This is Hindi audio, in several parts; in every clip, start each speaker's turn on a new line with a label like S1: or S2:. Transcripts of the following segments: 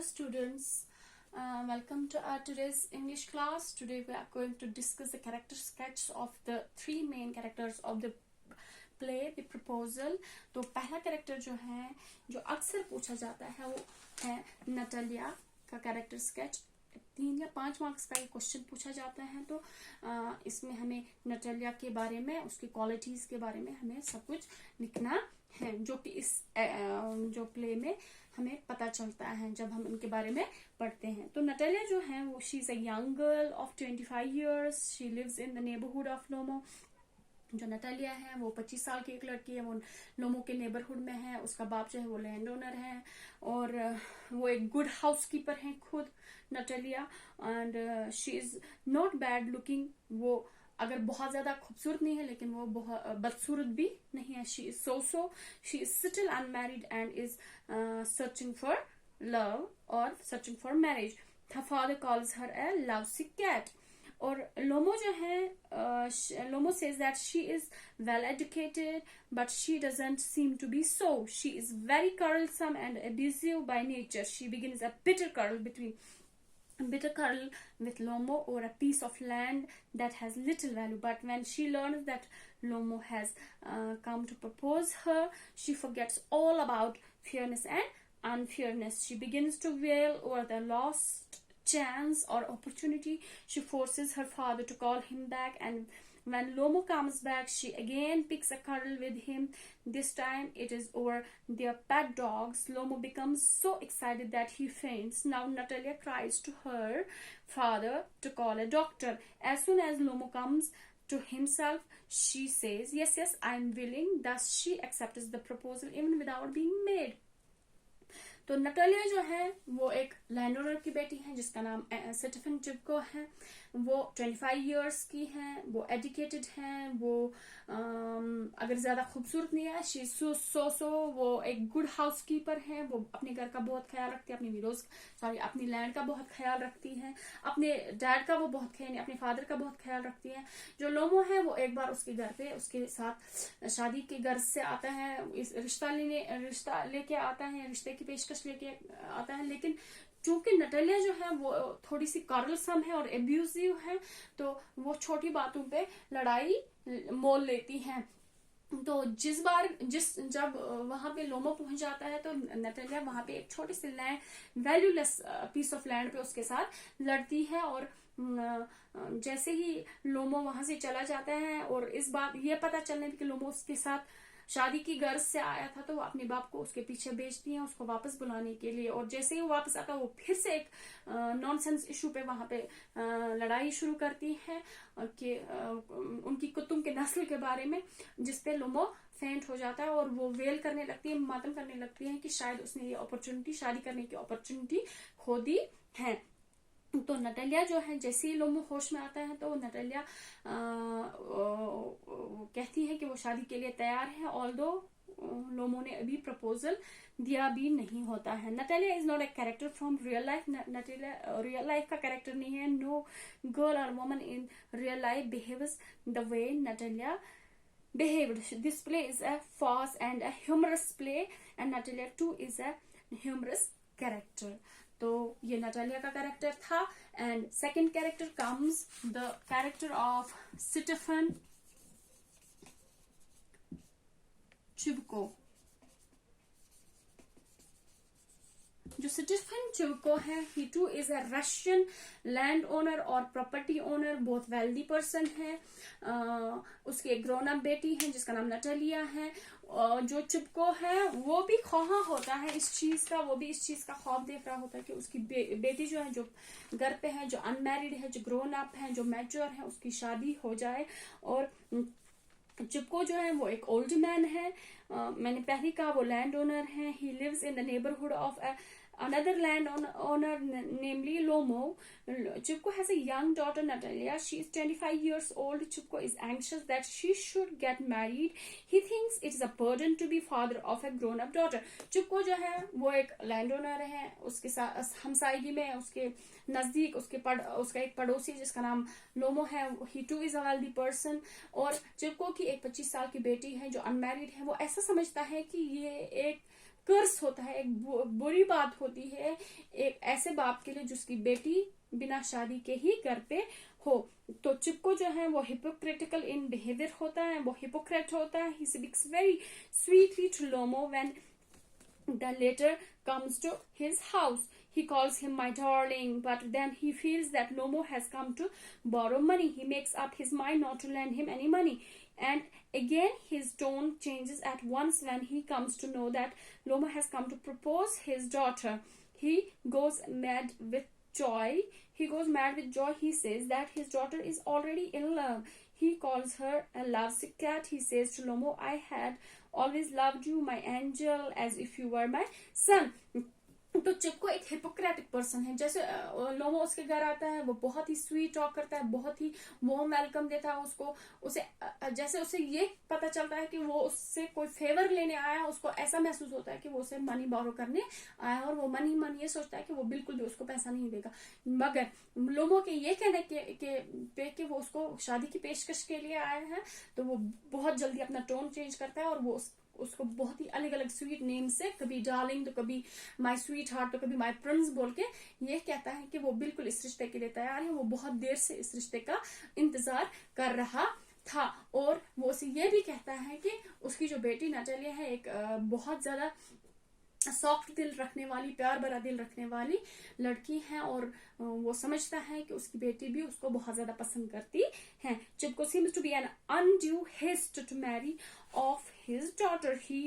S1: students. Welcome to our today's English class. Today we are going to discuss the character sketch of the three main characters of the play The Proposal. तो पहला कैरेक्टर जो है जो अक्सर पूछा जाता है वो है नटालिया का कैरेक्टर स्केच। 3 या 5 मार्क्स का ये क्वेश्चन पूछा जाता है। तो इसमें हमें नटालिया के बारे में, उसकी क्वालिटीज के बारे में हमें सब कुछ लिखना है, जो कि इस जो प्ले में हमें पता चलता है जब हम उनके बारे में पढ़ते हैं। तो नटालिया जो है वो she is a young girl of 25 years. She lives in the neighbourhood of Lomov. जो नटालिया है वो 25 साल की एक लड़की है, वो लोमो के नेबरहुड में है। उसका बाप जो है वो लैंड ओनर है और वो एक गुड हाउसकीपर है खुद Natalia. And she is not bad looking. वो अगर बहुत ज्यादा खूबसूरत नहीं है लेकिन वो बहुत बदसूरत भी नहीं है। She is she is still unmarried and is searching for love और searching for marriage. her father calls her a lovesick cat. और लोमो जो है लोमो says that she is well educated but she doesn't seem to be so. She is very quarrelsome and abusive by nature. She begins a bitter quarrel with Lomo over a piece of land that has little value. But when she learns that Lomo has come to propose her, she forgets all about fairness and unfairness. She begins to wail over the lost chance or opportunity. She forces her father to call him back, and when Lomo comes back, she again picks a quarrel with him. This time it is over their pet dogs. Lomo becomes so excited that he faints. Now Natalia cries to her father to call a doctor. As soon as Lomo comes to himself, she says, yes, I am willing. Thus she accepts the proposal even without being made. तो नटालिया जो है वो एक लैंड ओनर की बेटी है जिसका नाम स्टीफन चिपको है। वो 25 years की है, वो एजुकेटेड है, वो अगर ज्यादा खूबसूरत नहीं है। शी सो वो एक गुड हाउसकीपर है। वो अपने घर का बहुत ख्याल रखती है, अपनी लैंड का बहुत ख्याल रखती है, अपने डैड का वो बहुत ख्याल, अपने फादर का बहुत ख्याल रखती है। जो लोमो है वो एक बार उसके घर पे उसके साथ शादी के घर से आता है, रिश्ता लेके आता है, रिश्ते की पेशकश लेके आता है। लेकिन चूंकि नटालिया जो है वो थोड़ी सी कार्लसम है और एब्यूजिव है, तो वो छोटी बातों पे लड़ाई मोल लेती है। तो जब वहां पे लोमो पहुंच जाता है तो नटालिया वहां पे एक छोटी सी land, valueless piece of land पे उसके साथ लड़ती है। और जैसे ही लोमो वहां से चला जाता है और इस बात ये पता चलने कि लोमो उसके साथ शादी की गर्ज से आया था, तो वो अपने बाप को उसके पीछे भेजती है उसको वापस बुलाने के लिए। और जैसे ही वो वापस आता है वो फिर से एक नॉनसेंस इशू पे वहां पे लड़ाई शुरू करती है कि उनकी कुत्तों के नस्ल के बारे में, जिसपे लोमो फेंट हो जाता है और वो वेल करने लगती है, मातम करने लगती है कि शायद उसने ये शादी करने की अपॉर्चुनिटी खो दी है। तो नटालिया जो है जैसे ही लोमो होश में आता है तो नटालिया कहती है कि वो शादी के लिए तैयार है, ऑल्दो लोमो ने अभी प्रपोजल दिया भी नहीं होता है। Natalia is not a character from real life. Natalia real life का कैरेक्टर नहीं है। No girl or woman in real life behaves the way Natalia behaved. This play is a farce and a humorous play, and Natalia too is a humorous character. तो ये नटालिया का कैरेक्टर था। And second character comes the character of Stephen Chubukov. जो स्टीफन चिबको है, he too is a Russian land owner और प्रॉपर्टी ओनर, बहुत वेल्दी पर्सन है। उसकी एक ग्रोन अप बेटी है जिसका नाम नटालिया है। जो चिपको है वो भी ख्वाहा होता है इस चीज का, वो भी इस चीज का ख्वाब देख रहा होता है कि उसकी बेटी जो है, जो घर पे है, जो अनमैरिड है, जो ग्रोन अप है, जो मैच्योर है, उसकी शादी हो जाए। और चिपको जो है वो एक ओल्ड मैन है। मैंने पहले कहा वो लैंड ओनर है। He lives in the neighbourhood of another land owner, namely Lomo. Chipko has a young daughter Natalia. She is 25 years old. Chipko is anxious that she should get married. He thinks it is a burden to be father of a grown up daughter. Chipko जो है वो एक लैंड ओनर है, उसके साथ हमसायगी में उसके नजदीक उसका एक पड़ोसी जिसका नाम लोमो है, he too is a wealthy person। और चिपको की एक 25 साल की बेटी है जो अनमैरिड है। वो ऐसा समझता है कि ये एक कर्स होता है, एक बुरी बात होती है एक ऐसे बाप के लिए जिसकी बेटी बिना शादी के ही घर पे हो। तो चिपको जो है वो हिपोक्रिटिकल इन बिहेवियर होता है, वो हिपोक्रेट होता है। He speaks very sweetly to Lomov when the latter comes to his house. He calls him my darling, but then he feels that Lomo has come to borrow money. He makes up his mind not to lend him any money. And again his tone changes at once when he comes to know that Lomo has come to propose his daughter. He goes mad with joy. He says that his daughter is already in love. He calls her a lovesick cat. He says to Lomo, I had always loved you, my angel, as if you were my son. तो चिपको एक हिपोक्रेटिक पर्सन है। जैसे लोमो उसके घर आता है, वो बहुत ही स्वीट टॉक करता है, बहुत ही वार्म वेलकम देता है उसको। जैसे उसे ये पता चलता है कि वो उससे कोई फेवर लेने आया है, उसको ऐसा महसूस होता है कि वो उसे मनी बोरो करने आया है, और वो मन ये सोचता है कि वो बिल्कुल भी उसको पैसा नहीं देगा। मगर लोमो के ये कहने के कि वो उसको शादी की पेशकश के लिए आया है, तो वो बहुत जल्दी अपना टोन चेंज करता है और वो उसको बहुत ही अलग अलग स्वीट नेम से, कभी डार्लिंग तो कभी माय स्वीट हार्ट तो कभी माय प्रिंस बोल के ये कहता है कि वो बिल्कुल इस रिश्ते के लिए तैयार है। वो बहुत देर से इस रिश्ते का इंतजार कर रहा था। और वो उसे ये भी कहता है कि उसकी जो बेटी नटालिया है एक बहुत ज्यादा सॉफ्ट दिल रखने वाली, प्यार भरा दिल रखने वाली लड़की है, और वो समझता है कि उसकी बेटी भी उसको बहुत ज्यादा पसंद करती है। चिपको seems to be an undue haste to marry off his daughter. He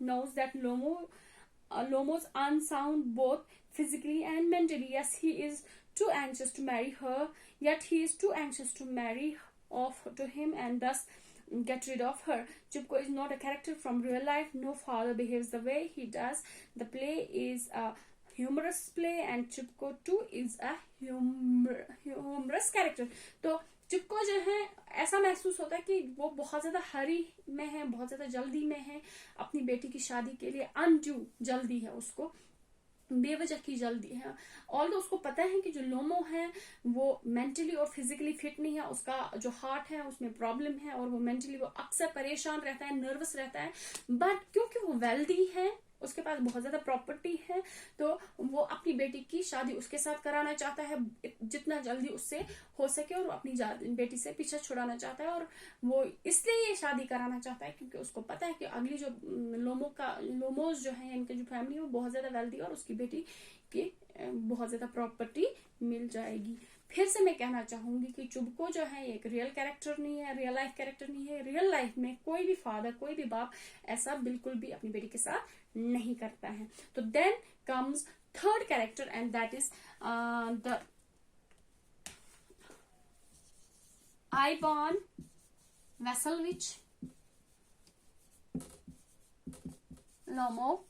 S1: knows that Lomo's unsound both physically and mentally. Yes, he is too anxious to marry her, yet he is too anxious to marry off to him and thus get rid of her. Chipko is not a character from real life. No father behaves the way he does. The play is a humorous play and Chipko too is a humorous character. तो चिपको जो है ऐसा महसूस होता है कि वो बहुत ज्यादा हरी में है, बहुत ज्यादा जल्दी में है अपनी बेटी की शादी के लिए। अनड्यू जल्दी है, उसको बेवजह की जल्दी है। ऑल्दो उसको पता है कि जो लोमो है वो मेंटली और फिजिकली फिट नहीं है, उसका जो हार्ट है उसमें प्रॉब्लम है और वो मेंटली वो अक्सर परेशान रहता है, नर्वस रहता है। बट क्योंकि वो वेल्दी है, उसके पास बहुत ज्यादा प्रॉपर्टी है, तो वो अपनी बेटी की शादी उसके साथ कराना चाहता है जितना जल्दी उससे हो सके, और वो अपनी बेटी से पीछा छुड़ाना चाहता है। और वो इसलिए ये शादी कराना चाहता है क्योंकि उसको पता है कि अगली जो लोमोज जो है, इनकी जो फैमिली है वो बहुत ज्यादा वेल्दी और उसकी बेटी की बहुत ज्यादा प्रॉपर्टी मिल जाएगी। फिर से मैं कहना चाहूंगी कि चुबको जो है एक रियल कैरेक्टर नहीं है, रियल लाइफ कैरेक्टर नहीं है। रियल लाइफ में कोई भी फादर, कोई भी बाप ऐसा बिल्कुल भी अपनी बेटी के साथ नहीं करता है। तो then comes third character and that is the Ivan Vassilyevitch Lomov.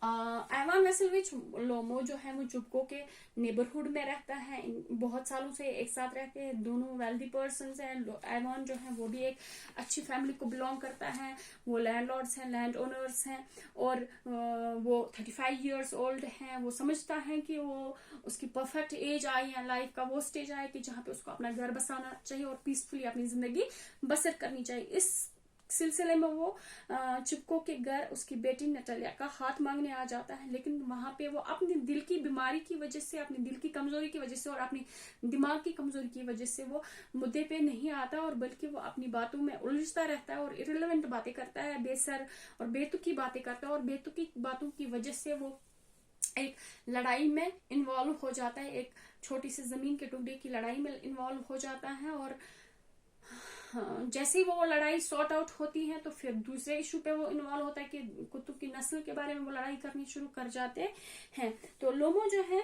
S1: Ivan Vassilyevitch Lomov जो है वो चुबको के नेबरहुड में रहता है, बहुत सालों से एक साथ रहते हैं, दोनों वेल्दी पर्सन हैं। आइवान जो है वो भी एक अच्छी फैमिली को बिलोंग करता है, वो लैंडलॉर्ड्स हैं, लैंड ओनर्स हैं, और वो 35 इयर्स ओल्ड हैं। वो समझता है कि वो उसकी परफेक्ट एज आई है, लाइफ का वो स्टेज आया कि जहाँ पे उसको अपना घर बसाना चाहिए और पीसफुली अपनी जिंदगी बसर करनी चाहिए। इस सिलसिले में वो चिपको के घर उसकी बेटी नटालिया का हाथ मांगने आ जाता है, लेकिन वहां पे वो अपनी दिल की बीमारी की वजह से, अपनी दिल की कमजोरी की वजह से और अपनी दिमाग की कमजोरी की वजह से वो मुद्दे पे नहीं आता, और बल्कि वो अपनी बातों में उलझता रहता है और इररिलेवेंट बातें करता है, बेसर और बेतुकी बातें करता है, और बेतुकी बातों की वजह से वो एक लड़ाई में इन्वॉल्व हो जाता है, एक छोटी सी जमीन के टुकड़े की लड़ाई में इन्वॉल्व हो जाता है। और जैसे ही वो लड़ाई सॉर्ट आउट होती है तो फिर दूसरे इशू पे वो इन्वॉल्व होता है कि कुत्तों की नस्ल के बारे में वो लड़ाई करनी शुरू कर जाते हैं। तो लोमो जो है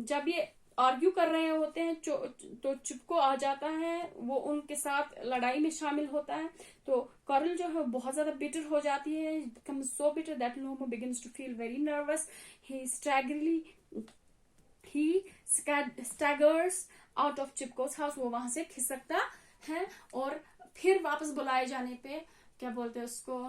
S1: जब ये आर्ग्यू कर रहे होते हैं तो चिपको आ जाता है, वो उनके साथ लड़ाई में शामिल होता है। तो कॉरल जो है बहुत ज्यादा बिटर हो जाती है, becomes so bitter that लोमो begins to feel very nervous. He staggers out of चिपको's house. वो वहां से खिसकता है और फिर वापस बुलाए जाने पे क्या बोलते हैं उसको,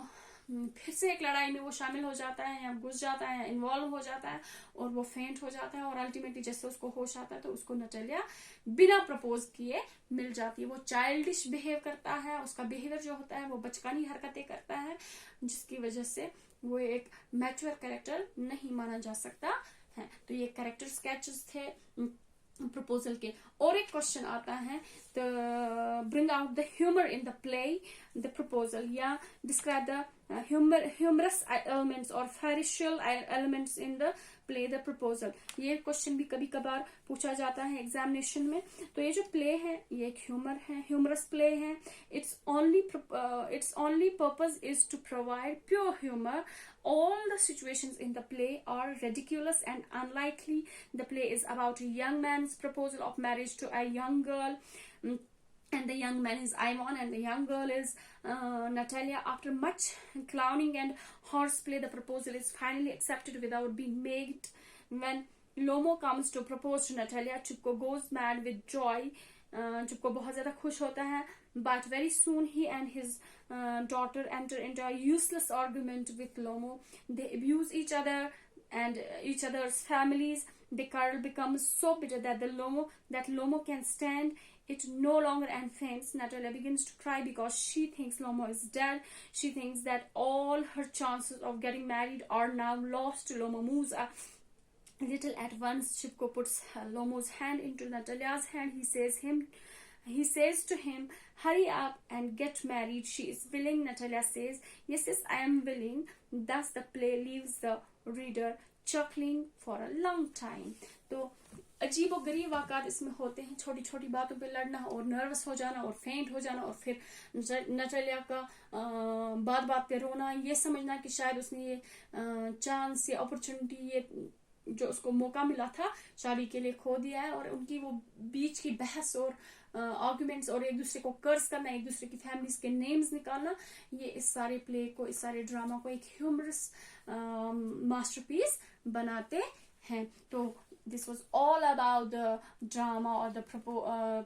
S1: फिर से एक लड़ाई में वो शामिल हो जाता है या घुस जाता है, इन्वॉल्व हो जाता है और वो फेंट हो जाता है और अल्टीमेटली जैसे उसको होश आता है तो उसको नटालिया बिना प्रपोज किए मिल जाती है। वो चाइल्डिश बिहेव करता है, उसका बिहेवियर जो होता है वो बचकानी हरकतें करता है, जिसकी वजह से वो एक मैच्योर कैरेक्टर नहीं माना जा सकता है। तो ये कैरेक्टर स्केचेस थे प्रपोजल के। और एक क्वेश्चन आता है, तो bring out the humour in the play the proposal, या describe the humorous elements or farcical elements in the play the proposal। ये क्वेश्चन भी कभी कभार पूछा जाता है एग्जामिनेशन में। तो ये जो प्ले है ये एक ह्यूमर है, ह्यूमरस प्ले है। its only purpose is to provide pure humor। all the situations in the play are ridiculous and unlikely। the play is about a young man's proposal of marriage to a young girl, and the young man is Ivan and the young girl is Natalia. After much clowning and horseplay, the proposal is finally accepted without being made। when Lomo comes to propose to Natalia, Chupko goes mad with joy। Chupko बहुत ज़्यादा खुश होता है, but very soon he and his daughter enter into a useless argument with Lomo। they abuse each other and each other's families। the quarrel becomes so bitter that Lomo can stand it no longer and faints। Natalia begins to cry because she thinks Lomo is dead। she thinks that all her chances of getting married are now lost। Lomo moves a little at once। Chipko puts Lomo's hand into Natalia's hand। He says to him, hurry up and get married। she is willing। Natalia says, yes, I am willing। thus the play leaves the reader chuckling for a long time। तो अजीब और गरीब वाक़ात इसमें होते हैं, छोटी छोटी बातों पे लड़ना और नर्वस हो जाना और फेंट हो जाना और फिर नटालिया का बात बात पे रोना, ये समझना कि शायद उसने ये चांस या अपॉर्चुनिटी, ये जो उसको मौका मिला था शादी के लिए, खो दिया है। और उनकी वो बीच की बहस और आर्गुमेंट्स और एक दूसरे को कर्स करना, एक दूसरे की फैमिलीज के नेम्स निकालना, ये इस सारे प्ले को, इस सारे ड्रामा को एक ह्यूमरस मास्टरपीस बनाते हैं। तो this was all about the drama or the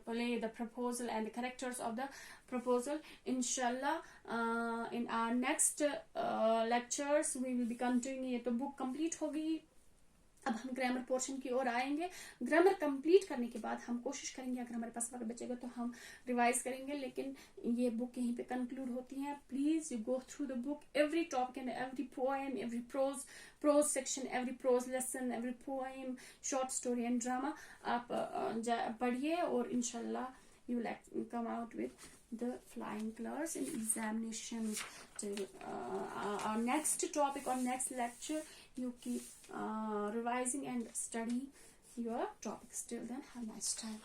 S1: play the proposal and the characters of the proposal। inshallah in our next lectures we will be continuing। ये तो बुक कंप्लीट होगी, अब हम ग्रामर पोर्शन की ओर आएंगे। ग्रामर कंप्लीट करने के बाद हम कोशिश करेंगे, अगर हमारे पास वक्त बचेगा तो हम रिवाइज करेंगे, लेकिन ये बुक यहीं पे कंक्लूड होती है। Please you go through the book, every topic and every poem, every prose section, every prose lesson, every poem, short story and drama आप पढ़िए और इंशाल्लाह you will come out with the flying colors in examination। till our next topic or next lecture, you keep revising and studying your topics. Till then, have a nice time.